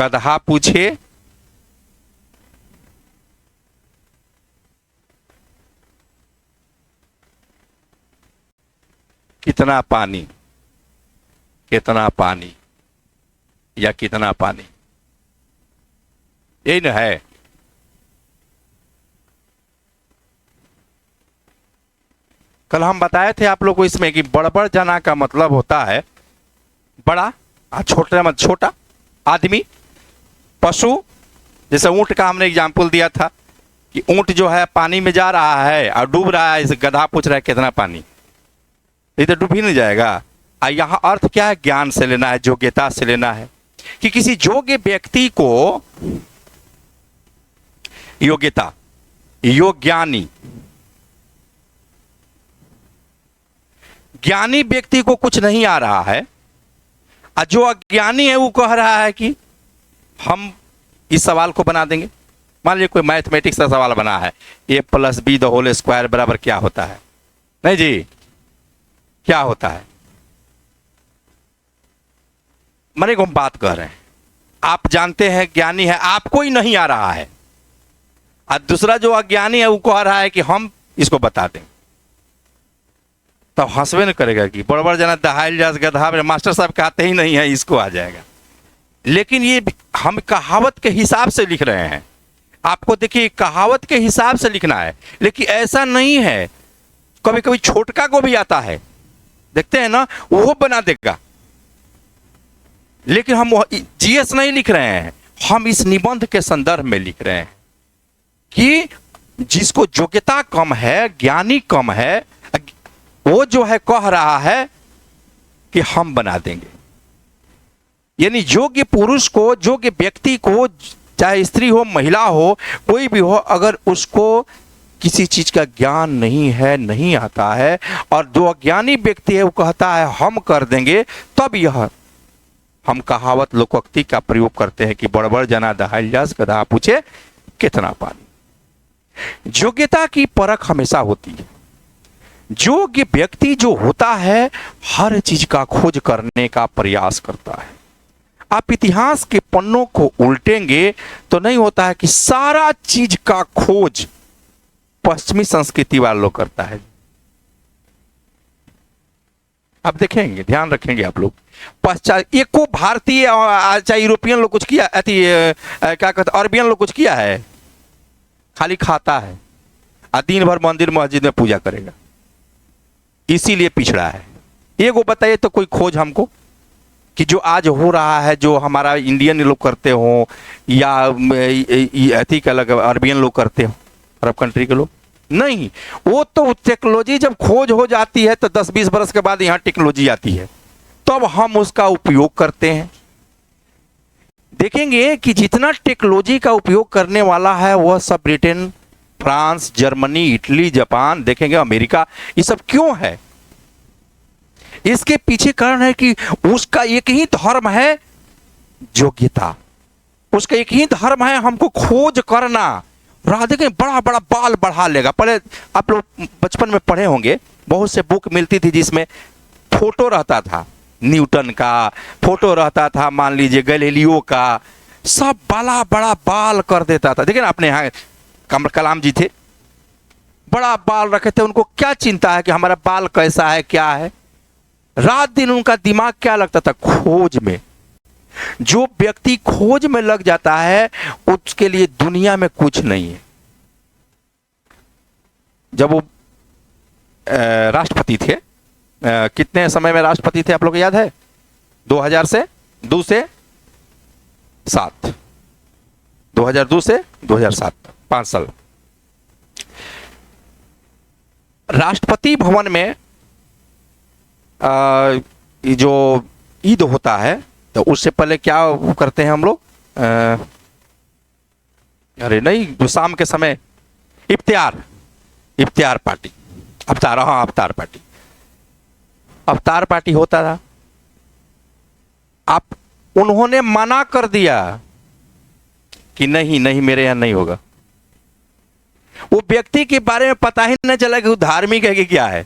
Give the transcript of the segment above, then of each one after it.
गधा पूछे कितना पानी, कितना पानी या कितना पानी, यही न है। कल हम बताए थे आप लोग को इसमें कि बड़बड़ जना का मतलब होता है बड़ा, छोटे मत छोटा, आदमी, पशु। जैसे ऊंट का हमने एग्जाम्पल दिया था कि ऊंट जो है पानी में जा रहा है और डूब रहा है, इसे गधा पूछ रहा है कितना पानी, ये तो डूब ही नहीं जाएगा। यहाँ अर्थ क्या है, ज्ञान से लेना है, योग्यता से लेना है कि किसी योग्य व्यक्ति को, योग्यता, योग्यानी, ज्ञानी व्यक्ति को कुछ नहीं आ रहा है और जो अज्ञानी है वो कह रहा है कि हम इस सवाल को बना देंगे। मान लीजिए कोई मैथमेटिक्स का सवाल बना है, a+b² बराबर क्या होता है, नहीं जी क्या होता है, मैंने को हम बात कर रहे हैं, आप जानते हैं ज्ञानी है, आपको ही नहीं आ रहा है और दूसरा जो अज्ञानी है वो कह रहा है कि हम इसको बता दें, तो हंसवे न करेगा कि बड़बड़ जना दहाइल जा गधा, मास्टर साहब कहते ही नहीं है इसको आ जाएगा। लेकिन ये हम कहावत के हिसाब से लिख रहे हैं, आपको देखिए कहावत के हिसाब से लिखना है, लेकिन ऐसा नहीं है। कभी कभी छोटका को भी आता है, देखते हैं ना, वो बना देगा, लेकिन हम जीएस नहीं लिख रहे हैं, हम इस निबंध के संदर्भ में लिख रहे हैं कि जिसको योग्यता कम है, ज्ञानी कम है, वो जो है कह रहा है कि हम बना देंगे। यानी योग्य पुरुष को, योग्य व्यक्ति को, चाहे स्त्री हो महिला हो कोई भी हो, अगर उसको किसी चीज का ज्ञान नहीं है, नहीं आता है, और जो अज्ञानी व्यक्ति है वो कहता है हम कर देंगे, तब यह हम कहावत लोकोक्ति का प्रयोग करते हैं कि बड़बड़ जना दहाइल जास गधा पूछे कितना पानी। योग्यता की परख हमेशा होती है। योग्य व्यक्ति जो होता है हर चीज का खोज करने का प्रयास करता है। आप इतिहास के पन्नों को उल्टेंगे तो नहीं होता है कि सारा चीज का खोज पश्चिमी संस्कृति वाले लोग करता है। आप देखेंगे, ध्यान रखेंगे आप लोग, पश्चात एको भारतीय चाहे यूरोपियन लोग कुछ किया, क्या कहते अरबियन लोग कुछ किया है, खाली खाता है और दिन भर मंदिर मस्जिद में पूजा करेगा, इसीलिए पिछड़ा है। एगो बताइए तो कोई खोज हमको कि जो आज हो रहा है, जो हमारा इंडियन लोग करते हो या अथी का अलग अरबियन लोग करते हो, अरब कंट्री के लोग नहीं। वो तो टेक्नोलॉजी जब खोज हो जाती है तो 10-20 बरस के बाद यहाँ टेक्नोलॉजी आती है, तब हम उसका उपयोग करते हैं। देखेंगे कि जितना टेक्नोलॉजी का उपयोग करने वाला है वह सब Britain, France, Germany, Italy, Japan, देखेंगे अमेरिका, ये सब क्यों है? इसके पीछे कारण है कि उसका एक ही धर्म है योग्यता, उसका एक ही धर्म है हमको खोज करना। राह देखें बड़ा बड़ा बाल बढ़ा लेगा। पहले आप लोग बचपन में पढ़े होंगे, बहुत से बुक मिलती थी जिसमें फोटो रहता था, न्यूटन का फोटो रहता था, मान लीजिए गैलीलियो का, सब बड़ा बड़ा बाल कर देता था। देखिए ना, अपने यहाँ कलाम जी थे, बड़ा बाल रखे थे, उनको क्या चिंता है कि हमारा बाल कैसा है क्या है, रात दिन उनका दिमाग क्या लगता था, खोज में। जो व्यक्ति खोज में लग जाता है उसके लिए दुनिया में कुछ नहीं है। जब वो राष्ट्रपति थे, कितने समय में राष्ट्रपति थे आप लोग को याद है? 2002 से 7, 2002 से 2007, 5 साल। राष्ट्रपति भवन में जो ईद होता है तो उससे पहले क्या करते हैं हम लोग, अरे नहीं, जो शाम के समय इफ्तियार पार्टी, अफ्तार पार्टी होता था। आप उन्होंने मना कर दिया कि नहीं मेरे यहां नहीं होगा। वो व्यक्ति के बारे में पता ही नहीं चला कि वो धार्मिक है कि क्या है,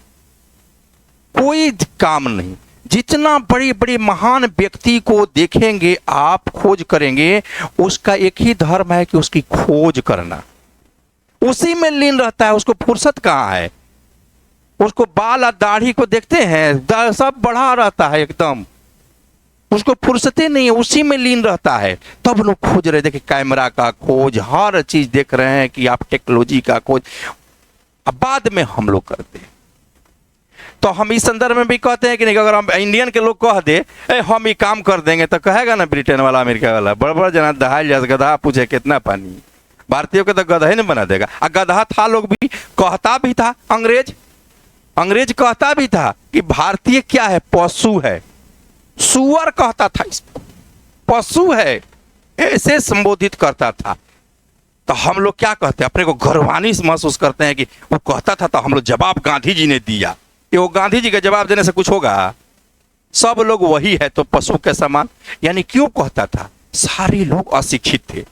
कोई काम नहीं। जितना बड़ी बड़ी महान व्यक्ति को देखेंगे आप, खोज करेंगे, उसका एक ही धर्म है कि उसकी खोज करना, उसी में लीन रहता है। उसको फुर्सत कहाँ है? उसको बाल और दाढ़ी को देखते हैं, सब बढ़ा रहता है एकदम, उसको फुर्सतें नहीं है, उसी में लीन रहता है। तब लोग खोज रहे, देखिए कैमरा का खोज, हर चीज देख रहे हैं कि आप टेक्नोलॉजी का खोज। अब बाद में हम लोग करते हैं। तो हम इस संदर्भ में भी कहते हैं कि नहीं, अगर हम इंडियन के लोग कह दे हम ये काम कर देंगे, तो कहेगा ना ब्रिटेन वाला, अमेरिका वाला, बड़ा बड़ा जना दहाल जैसे गधा पूछे कितना पानी, भारतीयों को तो गधा ही नहीं बना देगा। और गधा था, लोग भी कहता भी था, अंग्रेज कहता भी था कि भारतीय क्या है, पशु है, सुअर कहता था, पशु है, ऐसे संबोधित करता था। तो हम लोग क्या कहते हैं, अपने को गर्वान्वित महसूस करते हैं कि वो कहता था, तो हम लोग जवाब गांधी जी ने दिया। ये वो गांधी जी का जवाब देने से कुछ होगा? सब लोग वही है तो पशु के समान। यानी क्यों कहता था? सारे लोग अशिक्षित थे,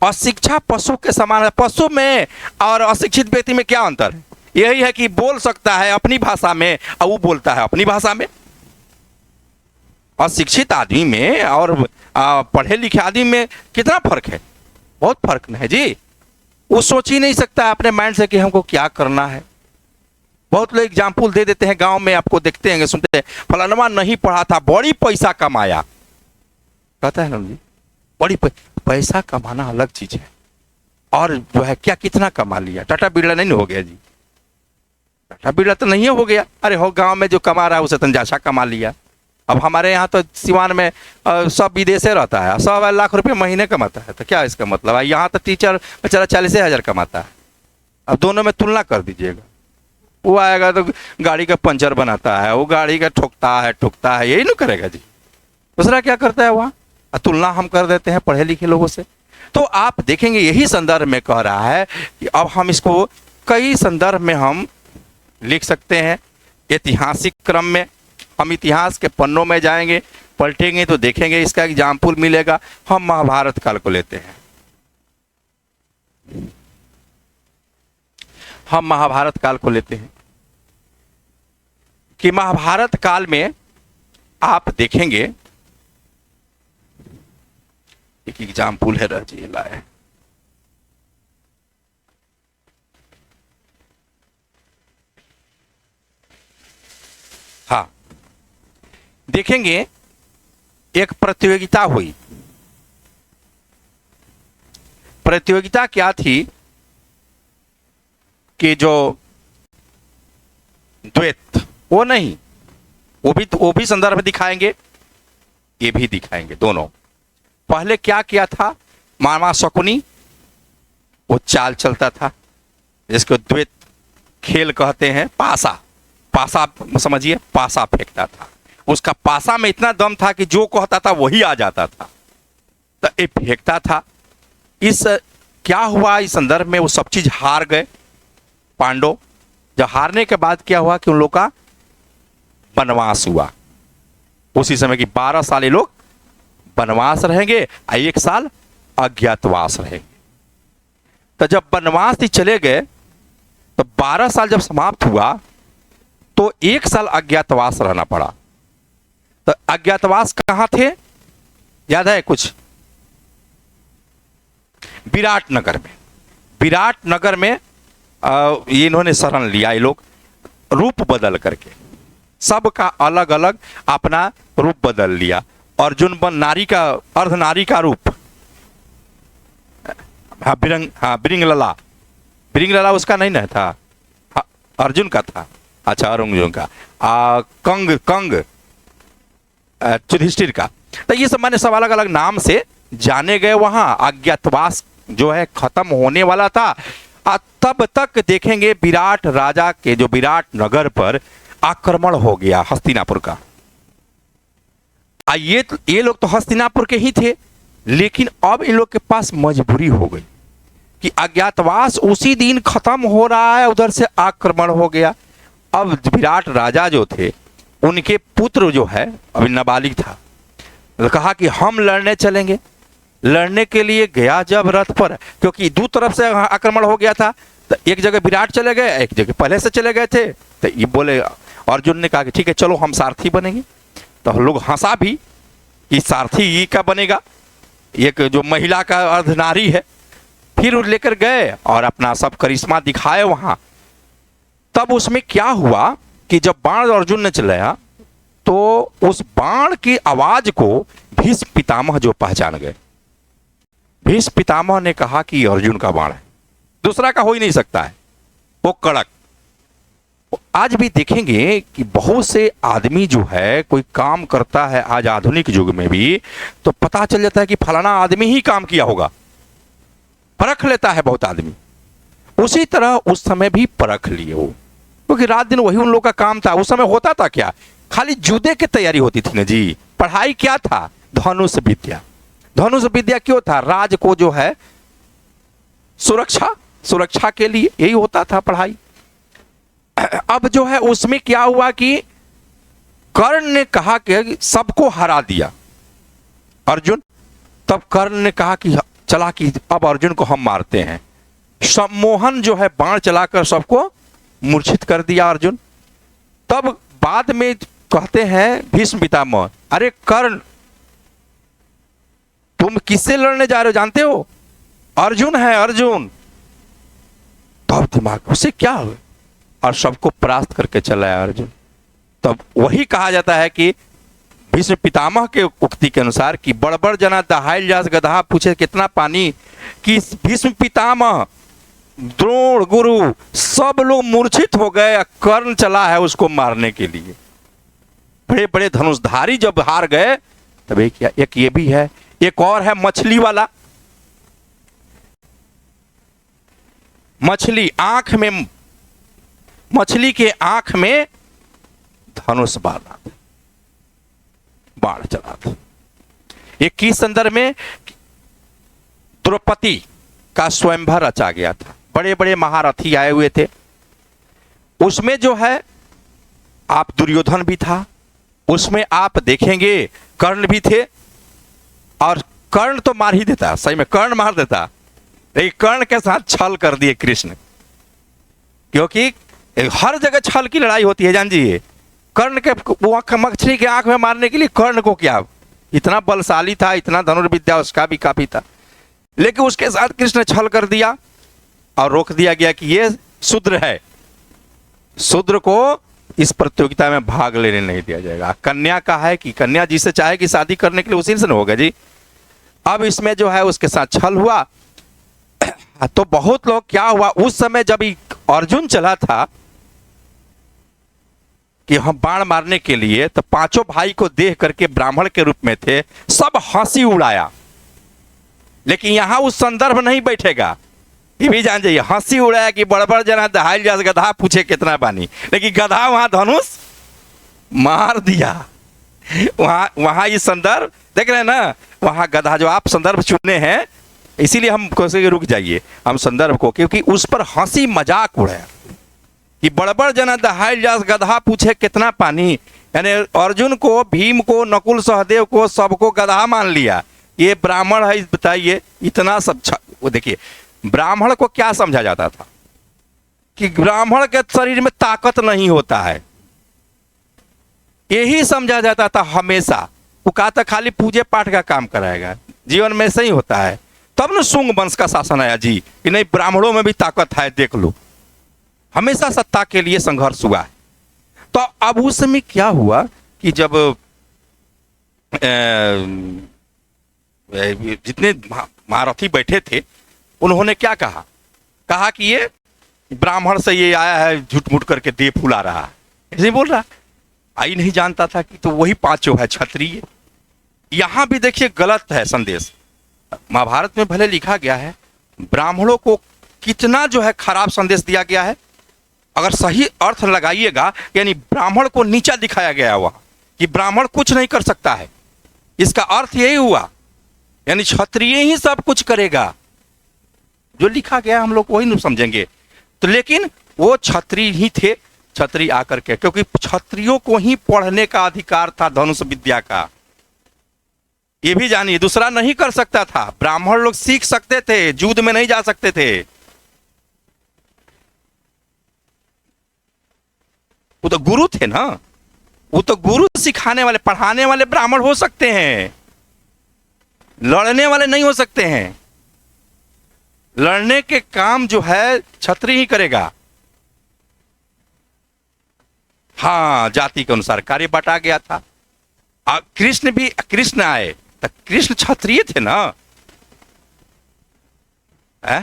अशिक्षा पशु के समान है। पशु में और अशिक्षित व्यक्ति में क्या अंतर है? यही है कि बोल सकता है अपनी भाषा में और वो बोलता है अपनी भाषा में। अशिक्षित आदमी में और पढ़े लिखे आदमी में कितना फर्क है? बहुत फर्क है जी। वो सोच ही नहीं सकता अपने माइंड से कि हमको क्या करना है। बहुत लोग एग्जाम्पल दे देते हैं, गांव में आपको देखते हैं, सुनते हैं, फलाना नहीं पढ़ा था, बड़ी पैसा कमाया, कहता है ना जी, बड़ी पैसा कमाना अलग चीज है, और जो है क्या कितना कमा लिया, टाटा बिरला नहीं हो गया जी, टाटा बिरला तो नहीं हो गया। अरे हो, गांव में जो कमा रहा है उसे तंजाशा कमा लिया। अब हमारे यहाँ तो सिवान में सब विदेशे रहता है, 100 लाख रुपए महीने कमाता है, तो क्या इसका मतलब है? यहाँ तो टीचर बेचारा 40,000 कमाता है। अब दोनों में तुलना कर दीजिएगा। वो आएगा तो गाड़ी का पंचर बनाता है, वो गाड़ी का ठोकता है, यही नहीं करेगा जी। दूसरा क्या करता है वहाँ? तुलना हम कर देते हैं पढ़े लिखे लोगों से। तो आप देखेंगे यही संदर्भ में कह रहा है कि अब हम इसको कई संदर्भ में हम लिख सकते हैं। ऐतिहासिक क्रम में हम इतिहास के पन्नों में जाएंगे, पलटेंगे तो देखेंगे इसका एग्जाम्पल मिलेगा। हम महाभारत काल को लेते हैं। हम महाभारत काल को लेते हैं कि महाभारत काल में आप देखेंगे, एक एग्जाम्पल है रजी लाए, हाँ देखेंगे एक प्रतियोगिता हुई। प्रतियोगिता क्या थी कि जो द्वैत, वो नहीं, वो भी संदर्भ दिखाएंगे, ये भी दिखाएंगे दोनों। पहले क्या किया था, मामा शकुनी वो चाल चलता था जिसको द्वैत खेल कहते हैं, पासा समझिए, पासा फेंकता था। उसका पासा में इतना दम था कि जो कहता था वही आ जाता था, तो ये फेंकता था। इस क्या हुआ, इस संदर्भ में वो सब चीज हार गए पांडव। जब हारने के बाद क्या हुआ कि उन लोग का वनवास हुआ। उसी समय की 12 साल ये लोग वनवास रहेंगे और 1 साल अज्ञातवास रहेंगे। तो जब वनवास ही चले गए तो 12 साल जब समाप्त हुआ तो 1 साल अज्ञातवास रहना पड़ा। तो अज्ञातवास कहां थे, याद है कुछ? विराट नगर में ये इन्होंने शरण लिया। ये लोग रूप बदल करके, सबका अलग अलग अपना रूप बदल लिया। अर्जुन बन नारी का, अर्ध नारी का रूप, बिरंगलला उसका नहीं ना था, अर्जुन का था। अच्छा, अर्जुन का। कंग युधिष्ठिर का। तो ये सब मैंने सब अलग अलग नाम से जाने गए। वहां अज्ञातवास जो है खत्म होने वाला था। तब तक देखेंगे विराट राजा के जो विराट नगर पर आक्रमण हो गया हस्तिनापुर का। ये लोग तो हस्तिनापुर के ही थे, लेकिन अब इन लोग के पास मजबूरी हो गई कि अज्ञातवास उसी दिन खत्म हो रहा है, उधर से आक्रमण हो गया। अब विराट राजा जो थे, उनके पुत्र जो है अभी नाबालिग था, तो कहा कि हम लड़ने चलेंगे। लड़ने के लिए गया जब रथ पर, क्योंकि दो तरफ से आक्रमण हो गया था, तो एक जगह विराट चले गए, एक जगह पहले से चले गए थे। तो ये बोले, अर्जुन ने कहा कि ठीक है चलो हम सारथी बनेंगे। तो हम लोग हंसा भी कि सारथी ये क्या बनेगा, एक जो महिला का अर्धनारी है। फिर वो लेकर गए और अपना सब करिश्मा दिखाए वहां। तब उसमें क्या हुआ कि जब बाण अर्जुन ने चलाया तो उस बाण की आवाज को भीष्म पितामह जो पहचान गए। भीष्म पितामह ने कहा कि अर्जुन का बाण है, दूसरा का हो ही नहीं सकता है, वो कड़क। आज भी देखेंगे कि बहुत से आदमी जो है कोई काम करता है आज आधुनिक युग में भी, तो पता चल जाता है कि फलाना आदमी ही काम किया होगा, परख लेता है बहुत आदमी। उसी तरह उस समय भी परख लिए वो, क्योंकि रात दिन वही उन लोग का काम था। उस समय होता था क्या, खाली जुदे की तैयारी होती थी ना जी। पढ़ाई क्या था, धनुष विद्या। धनुष विद्या क्यों था, राज को जो है सुरक्षा के लिए यही होता था पढ़ाई। अब जो है उसमें क्या हुआ कि कर्ण ने कहा कि सबको हरा दिया अर्जुन। तब कर्ण ने कहा कि चला कि अब अर्जुन को हम मारते हैं। सम्मोहन जो है बाण चलाकर सबको मूर्छित कर दिया अर्जुन। तब बाद में कहते हैं भीष्म पितामह, अरे कर्ण तुम किससे लड़ने जा रहे हो जानते हो, अर्जुन है अर्जुन। तब दिमाग उसे क्या हुआ और सबको परास्त करके चला है अर्जुन। तब वही कहा जाता है कि भीष्म पितामह के उक्ति के अनुसार कि बड़बड़ जना दहाइल जास गधा पूछे कितना पानी, कि भीष्म पितामह द्रोण गुरु सब लोग मूर्छित हो गए, कर्ण चला है उसको मारने के लिए। बड़े बड़े धनुषधारी जब हार गए तब एक ये भी है, एक और है मछली वाला। मछली के आंख में धनुष बाला बाण चला था। एक किस संदर्भ में, द्रौपदी का स्वयंवर रचा गया था, बड़े बड़े महारथी आए हुए थे। उसमें जो है आप दुर्योधन भी था, उसमें आप देखेंगे कर्ण भी थे। और कर्ण तो मार ही देता, सही में कर्ण मार देता, लेकिन कर्ण के साथ छल कर दिए कृष्ण, क्योंकि हर जगह छल की लड़ाई होती है। जान जी, कर्ण के मछली के आंख में मारने के लिए कर्ण को क्या, इतना बलशाली था, इतना धनुर्विद्या उसका भी काफी था, लेकिन उसके साथ कृष्ण ने छल कर दिया और रोक दिया गया कि ये शूद्र है, शूद्र को इस प्रतियोगिता में भाग लेने नहीं दिया जाएगा। कन्या का है कि कन्या जिसे चाहे कि शादी करने के लिए उसी से होगा जी। अब इसमें जो है उसके साथ छल हुआ। तो बहुत लोग क्या हुआ उस समय जब अर्जुन चला था कि हम बाण मारने के लिए, तो पांचों भाई को देख करके ब्राह्मण के रूप में थे, सब हंसी उड़ाया। लेकिन यहां उस संदर्भ नहीं बैठेगा, ये भी जान जाइए। हंसी उड़ाया कि बड़बड़ जना दहाइल जास गधा पूछे कितना पानी, लेकिन गधा वहां धनुष मार दिया। वहां ये संदर्भ देख रहे हैं ना, वहां गधा जो आप संदर्भ चुने हैं, इसीलिए हम कैसे रुक जाइए हम संदर्भ को, क्योंकि उस पर हंसी मजाक उड़ाया कि बड़बड़ जना दहाइल जास गधा पूछे कितना पानी। यानी अर्जुन को, भीम को, नकुल सहदेव को, सबको गधा मान लिया। ये ब्राह्मण है, बताइए इतना सब। वो देखिए ब्राह्मण को क्या समझा जाता था कि ब्राह्मण के शरीर में ताकत नहीं होता है, यही समझा जाता था हमेशा। वो कहा था खाली पूजे पाठ का काम कराएगा, जीवन में ऐसा ही होता है। तब न शुंग वंश का शासन आया जी कि नहीं ब्राह्मणों में भी ताकत है, देख लो। हमेशा सत्ता के लिए संघर्ष हुआ है। तो अब उस समय क्या हुआ कि जब जितने महारथी बैठे थे उन्होंने क्या कहा कि ये ब्राह्मण से ये आया है झूठ मूठ करके दे फुला रहा है, ऐसे बोल रहा। आई नहीं जानता था कि तो वही पांचों है क्षत्रिय। यहां भी देखिए गलत है संदेश। महाभारत में भले लिखा गया है, ब्राह्मणों को कितना जो है खराब संदेश दिया गया है। अगर सही अर्थ लगाइएगा, यानी ब्राह्मण को नीचा दिखाया गया हुआ कि ब्राह्मण कुछ नहीं कर सकता है, इसका अर्थ यही हुआ, यानी क्षत्रिय ही सब कुछ करेगा। जो लिखा गया हम लोग वही नहीं समझेंगे। तो लेकिन वो क्षत्रिय ही थे, क्षत्रिय आकर के, क्योंकि क्षत्रियों को ही पढ़ने का अधिकार था धनुष विद्या का। ये भी जानिए दूसरा नहीं कर सकता था। ब्राह्मण लोग सीख सकते थे, युद्ध में नहीं जा सकते थे। वो तो गुरु थे ना, वो तो गुरु सिखाने वाले पढ़ाने वाले ब्राह्मण हो सकते हैं, लड़ने वाले नहीं हो सकते हैं। लड़ने के काम जो है क्षत्रिय ही करेगा। हाँ, जाति के अनुसार कार्य बटा गया था। कृष्ण आए तो कृष्ण क्षत्रिय थे ना, है?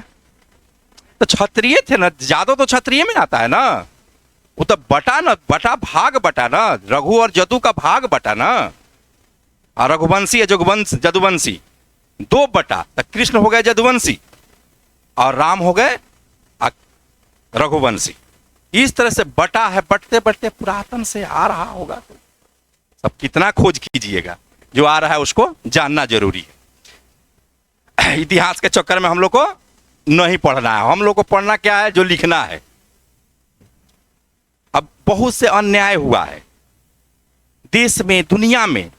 तो क्षत्रिय थे ना, जादव तो क्षत्रिय में आता है ना। वो तो बटा भाग बटा ना, रघु और जदु का भाग बटा ना। और रघुवंशी जदुवंशी दो बटा, तो कृष्ण हो गए जदुवंशी और राम हो गए रघुवंशी। इस तरह से बटा है, बटते बटते पुरातन से आ रहा होगा। तो सब कितना खोज कीजिएगा, जो आ रहा है उसको जानना जरूरी है। इतिहास के चक्कर में हम लोग को नहीं पढ़ना है, हम लोग को पढ़ना क्या है, जो लिखना है। अब बहुत से अन्याय हुआ है देश में, दुनिया में,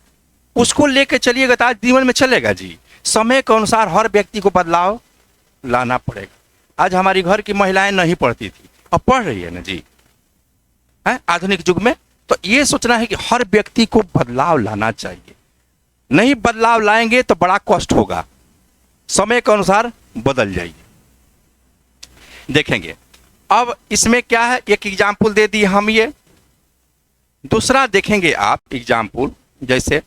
उसको लेके चलिएगा तो आज जीवन में चलेगा जी। समय के अनुसार हर व्यक्ति को बदलाव लाना पड़ेगा। आज हमारी घर की महिलाएं नहीं पढ़ती थी, अब पढ़ रही है ना जी, है आधुनिक युग में। तो ये सोचना है कि हर व्यक्ति को बदलाव लाना चाहिए। नहीं बदलाव लाएंगे तो बड़ा कष्ट होगा। समय के अनुसार बदल जाइए। देखेंगे अब इसमें क्या है, एक एग्जाम्पल दे दिए हम। ये दूसरा देखेंगे आप एग्जाम्पल, जैसे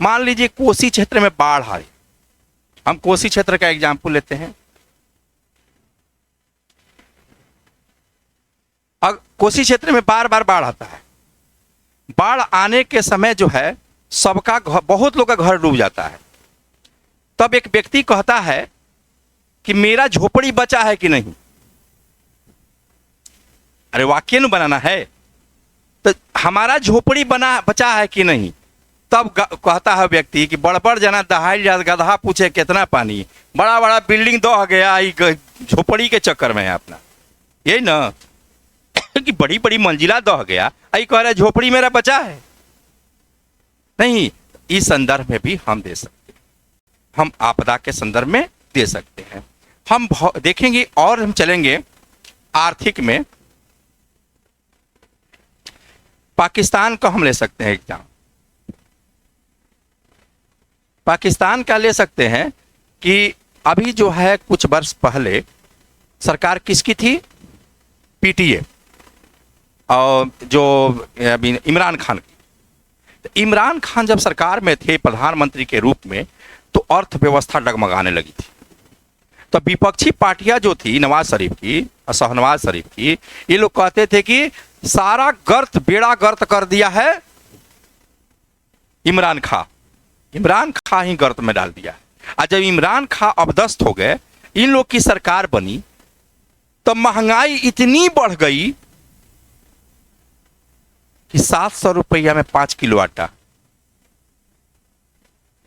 मान लीजिए कोसी क्षेत्र में बाढ़ आई। हम कोसी क्षेत्र का एग्जाम्पल लेते हैं। अब कोसी क्षेत्र में बार बार बाढ़ आता है। बाढ़ आने के समय जो है सबका बहुत लोग का घर डूब जाता है। तब एक व्यक्ति कहता है कि मेरा झोपड़ी बचा है कि नहीं। अरे वाक्य न बनाना है, तो हमारा झोपड़ी बचा है कि नहीं। तब कहता है व्यक्ति कि बड़बड़ जना दहाड़ जा, गधा पूछे कितना पानी। बड़ा बड़ा बिल्डिंग दह गया, झोपड़ी के चक्कर में है अपना, यही ना कि बड़ी बड़ी मंजिला दह गया, आई कह रहे झोपड़ी मेरा बचा है नहीं। इस संदर्भ में भी हम दे सकते हैं, हम आपदा के संदर्भ में दे सकते हैं। हम देखेंगे और हम चलेंगे आर्थिक में। पाकिस्तान का हम ले सकते हैं एग्जाम। पाकिस्तान का ले सकते हैं कि अभी जो है कुछ वर्ष पहले सरकार किसकी थी, पीटीए, और जो अभी इमरान खान की। तो इमरान खान जब सरकार में थे प्रधानमंत्री के रूप में, तो अर्थव्यवस्था डगमगाने लगी थी। तो विपक्षी पार्टियां जो थी नवाज शरीफ की और शहनवाज शरीफ की, ये लोग कहते थे कि सारा बेड़ा गर्त कर दिया है इमरान खां ही गर्त में डाल दिया है। और जब इमरान खां अपदस्थ हो गए, इन लोग की सरकार बनी, तो महंगाई इतनी बढ़ गई कि 700 रुपया में 5 किलो आटा।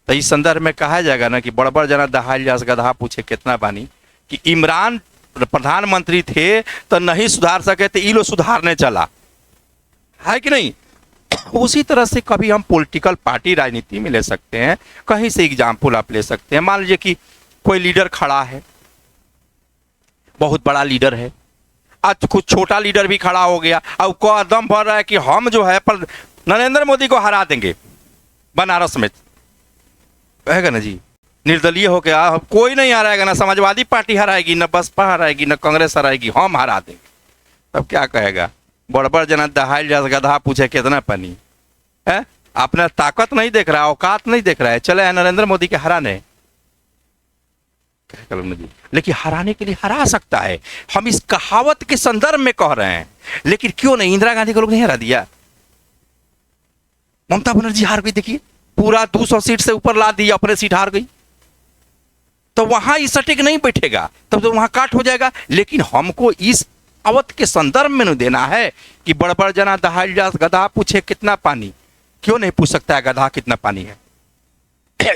तो इस संदर्भ में कहा जाएगा ना कि बड़बड़ जना दहाड़ जा, गधा पूछे कितना पानी। कि इमरान प्रधानमंत्री थे तो नहीं सुधार सके, तो ये लोग सुधारने चला है कि नहीं। उसी तरह से कभी हम पॉलिटिकल पार्टी राजनीति में ले सकते हैं। कहीं से एग्जाम्पल आप ले सकते हैं। मान लीजिए कि कोई लीडर खड़ा है, बहुत बड़ा लीडर है, आज कुछ छोटा लीडर भी खड़ा हो गया, अब को दम भर रहा है कि हम जो है पर नरेंद्र मोदी को हरा देंगे बनारस में, कहेगा ना जी, निर्दलीय हो गया, कोई नहीं हराएगा, ना समाजवादी पार्टी हराएगी, ना बसपा हराएगी, ना कांग्रेस हराएगी, हम हरा देंगे। तब क्या कहेगा, बड़बड़ जना दहाड़ जा, गधा पूछे कितना पानी है। अपना ताकत नहीं देख रहा, औकात नहीं देख रहा है, चले नरेंद्र मोदी के हराने। लेकिन हराने के लिए हरा सकता है। हम इस कहावत के संदर्भ में कह रहे हैं। लेकिन क्यों नहीं, इंदिरा गांधी को लोग नहीं हरा दिया, ममता बनर्जी हार गई। देखिए पूरा 200 सीट से ऊपर ला दी, अपने सीट हार गई। तो वहां इस सटीक नहीं बैठेगा, तब तो वहां काट हो जाएगा। लेकिन हमको इस अवत के संदर्भ में नहीं देना है कि बड़बड़ जना दहाड़ जा, गधा पूछे कितना पानी। क्यों नहीं पूछ सकता है गधा कितना पानी है।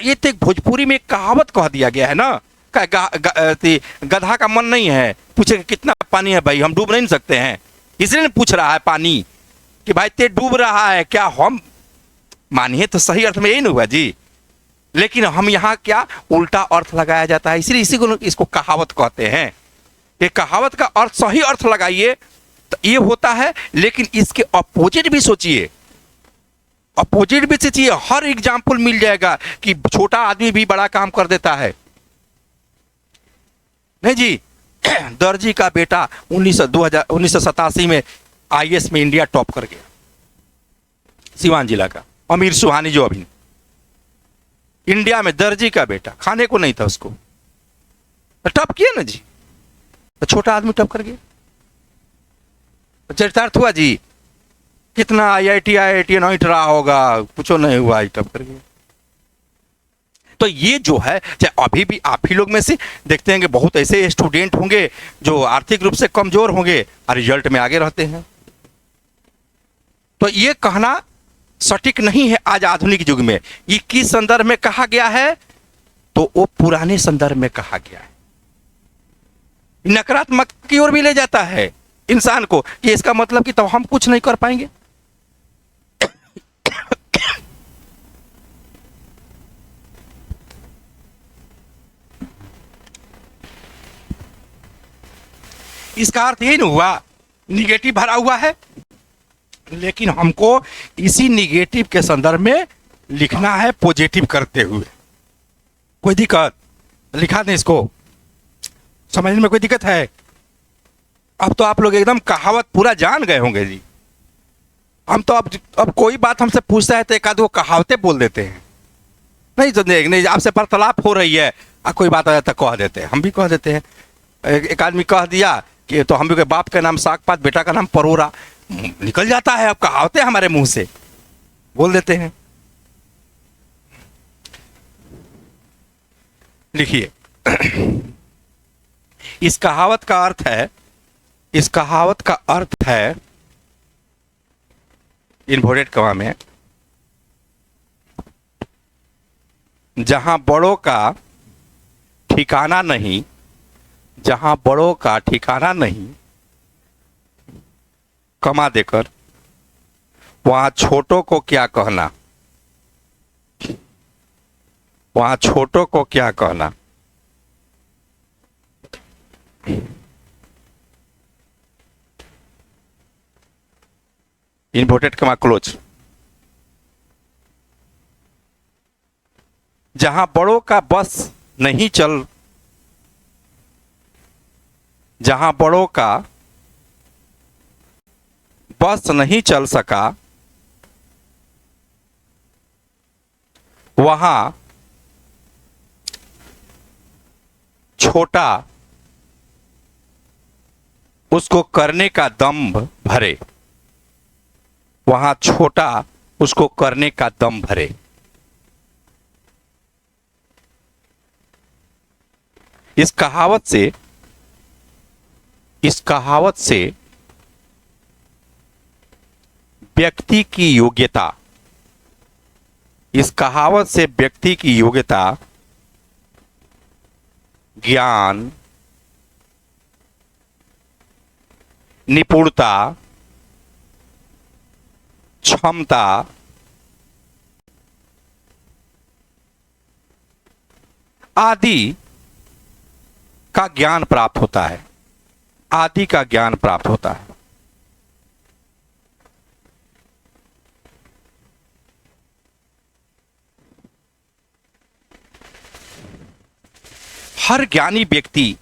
ये तो भोजपुरी में एक कहावत कह दिया गया है ना, गधा का मन नहीं है, पूछे कितना पानी है। भाई हम डूब नहीं सकते हैं, इसलिए पूछ रहा है पानी कि भाई ते डूब रहा है क्या। हम मानिए तो सही अर्थ में यही नहीं हुआ जी, लेकिन हम यहाँ क्या उल्टा अर्थ लगाया जाता है, इसलिए इसी को इसको कहावत कहते हैं। ये कहावत का अर्थ सही अर्थ लगाइए तो ये होता है, लेकिन इसके अपोजिट भी सोचिए अपोजिट भी चाहिए। हर एग्जाम्पल मिल जाएगा कि छोटा आदमी भी बड़ा काम कर देता है। नहीं जी, दर्जी का बेटा 1987 में आईएएस में इंडिया टॉप कर गया, सिवान जिला का अमीर सुहानी, जो अभी इंडिया में दर्जी का बेटा, खाने को नहीं था उसको, टॉप किया ना जी। तो छोटा आदमी टॉप कर गया, चरितार्थ हुआ जी। कितना आईआईटी नहीं रहा होगा, कुछ नहीं हुआ, टॉप कर गया। तो ये जो है, चाहे अभी भी आप ही लोग में से देखते हैं कि बहुत ऐसे स्टूडेंट होंगे जो आर्थिक रूप से कमजोर होंगे और रिजल्ट में आगे रहते हैं। तो ये कहना सटीक नहीं है आज आधुनिक युग में। ये किस संदर्भ में कहा गया है? तो वो पुराने संदर्भ में कहा गया है। नकारात्मक की ओर भी ले जाता है इंसान को कि इसका मतलब कि तो हम कुछ नहीं कर पाएंगे। इसका अर्थ यही नहीं हुआ निगेटिव भरा हुआ है, लेकिन हमको इसी निगेटिव के संदर्भ में लिखना है पॉजिटिव करते हुए। कोई दिक्कत? लिखा दें इसको, समझने में कोई दिक्कत है? अब तो आप लोग एकदम कहावत पूरा जान गए होंगे जी। हम तो अब कोई बात हमसे पूछता है तो एक आध वो कहावतें बोल देते हैं। नहीं तो नहीं, आपसे वार्तालाप हो रही है, कोई बात आ जाता कह देते हैं, हम भी कह देते हैं। एक आदमी कह दिया कि तो हम भी, बाप का नाम साग पात, बेटा का नाम परोरा, निकल जाता है। अब कहावतें हमारे मुंह से बोल देते हैं। लिखिए, इस कहावत का अर्थ है, इस कहावत का अर्थ है इन्वर्टेड कॉमा में, जहां बड़ों का ठिकाना नहीं, जहां बड़ों का ठिकाना नहीं, कमा देकर वहां छोटों को क्या कहना, वहां छोटों को क्या कहना। Inverted comma close. जहां बड़ों का बस नहीं चल, जहां बड़ों का बस नहीं चल सका, वहां छोटा उसको करने का दम भरे, वहां छोटा उसको करने का दम भरे। इस कहावत से व्यक्ति की योग्यता, इस कहावत से व्यक्ति की योग्यता, ज्ञान, निपुणता, क्षमता, आदि का ज्ञान प्राप्त होता है, आदि का ज्ञान प्राप्त होता है। हर ज्ञानी व्यक्ति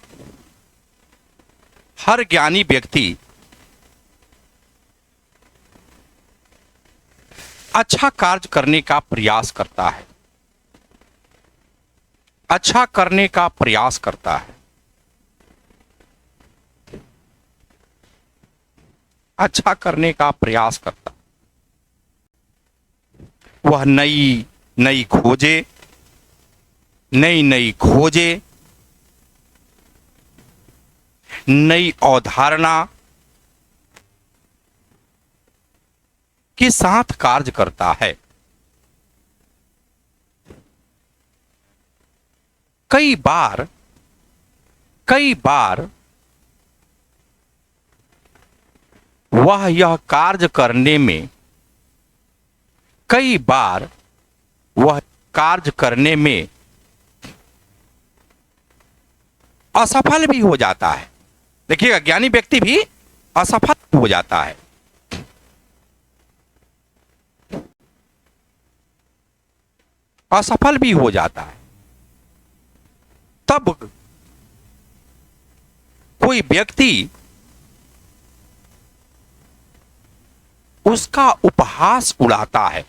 अच्छा कार्य करने का प्रयास करता है, अच्छा करने का प्रयास करता है, अच्छा करने का प्रयास करता। वह नई खोजे, नई खोजे, नई अवधारणा के साथ कार्य करता है। कई बार वह यह कार्य करने में, कई बार वह कार्य करने में असफल भी हो जाता है। देखिएगा, ज्ञानी व्यक्ति भी असफल हो जाता है। असफल भी हो जाता है, तब कोई व्यक्ति उसका उपहास उड़ाता है,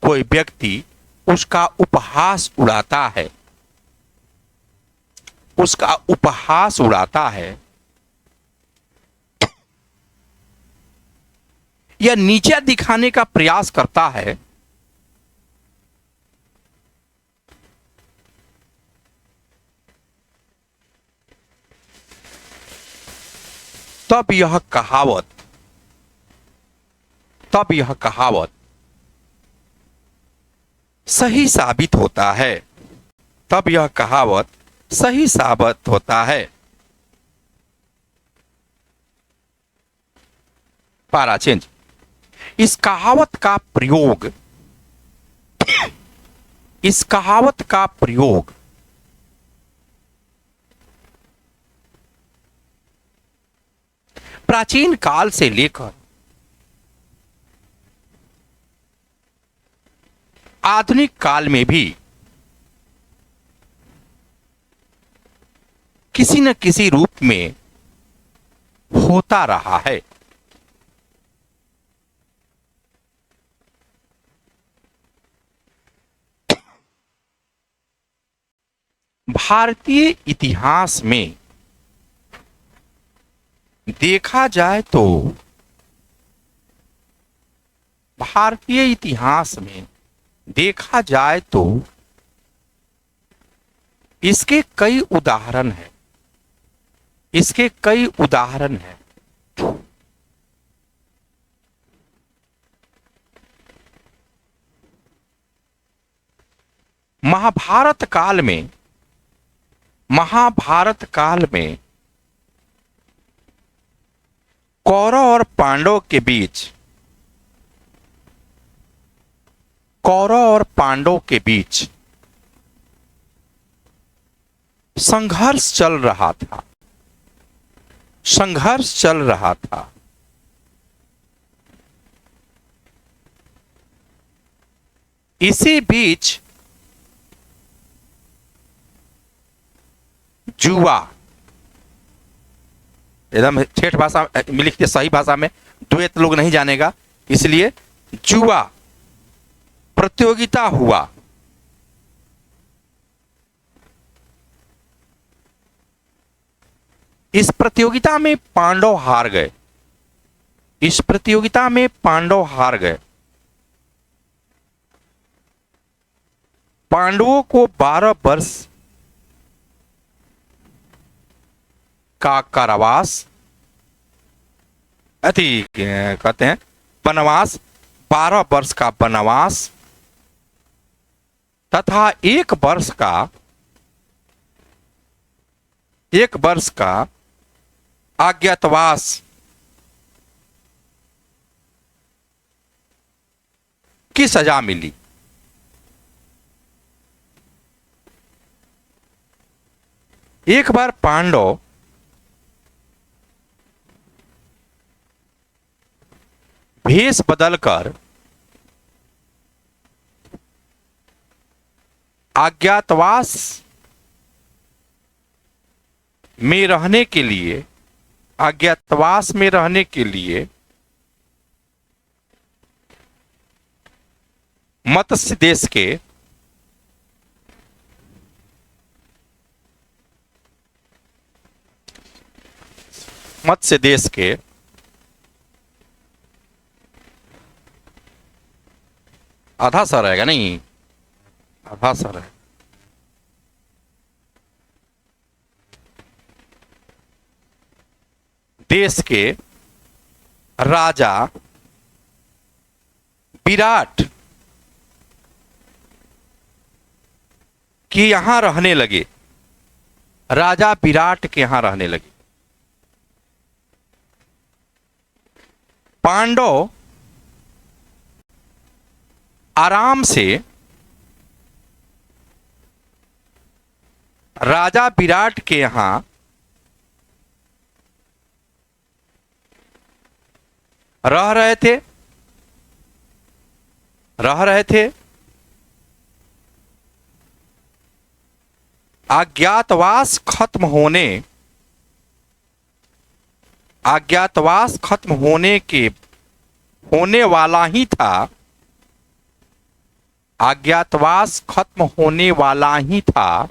कोई व्यक्ति उसका उपहास उड़ाता है, उसका उपहास उड़ाता है या नीचा दिखाने का प्रयास करता है, तब यह कहावत सही साबित होता है, तब यह कहावत सही साबित होता है। पारा चेंज। इस कहावत का प्रयोग प्राचीन काल से लेकर आधुनिक काल में भी किसी न किसी रूप में होता रहा है। भारतीय इतिहास में देखा जाए तो इसके कई उदाहरण हैं। महाभारत काल में कौरव और पांडवों के बीच संघर्ष चल रहा था। इसी बीच जुआ, एकदम ठेठ भाषा में लिखते, सही भाषा में द्वैत लोग नहीं जानेगा, इसलिए जुआ प्रतियोगिता हुआ। इस प्रतियोगिता में पांडव हार गए। पांडवों को 12 वर्ष का कारावास, कहते हैं वनवास, 12 वर्ष का वनवास तथा 1 वर्ष का अज्ञातवास की सजा मिली। एक बार पांडव भेष बदलकर अज्ञातवास में रहने के लिए मत्स्य देश के आधा सा रहेगा, नहीं आधा सा रहेगा, देश के राजा विराट के यहां रहने लगे। पांडव आराम से राजा विराट के यहां रह रहे थे। अज्ञातवास खत्म होने के होने वाला ही था। अज्ञातवास खत्म होने वाला ही था।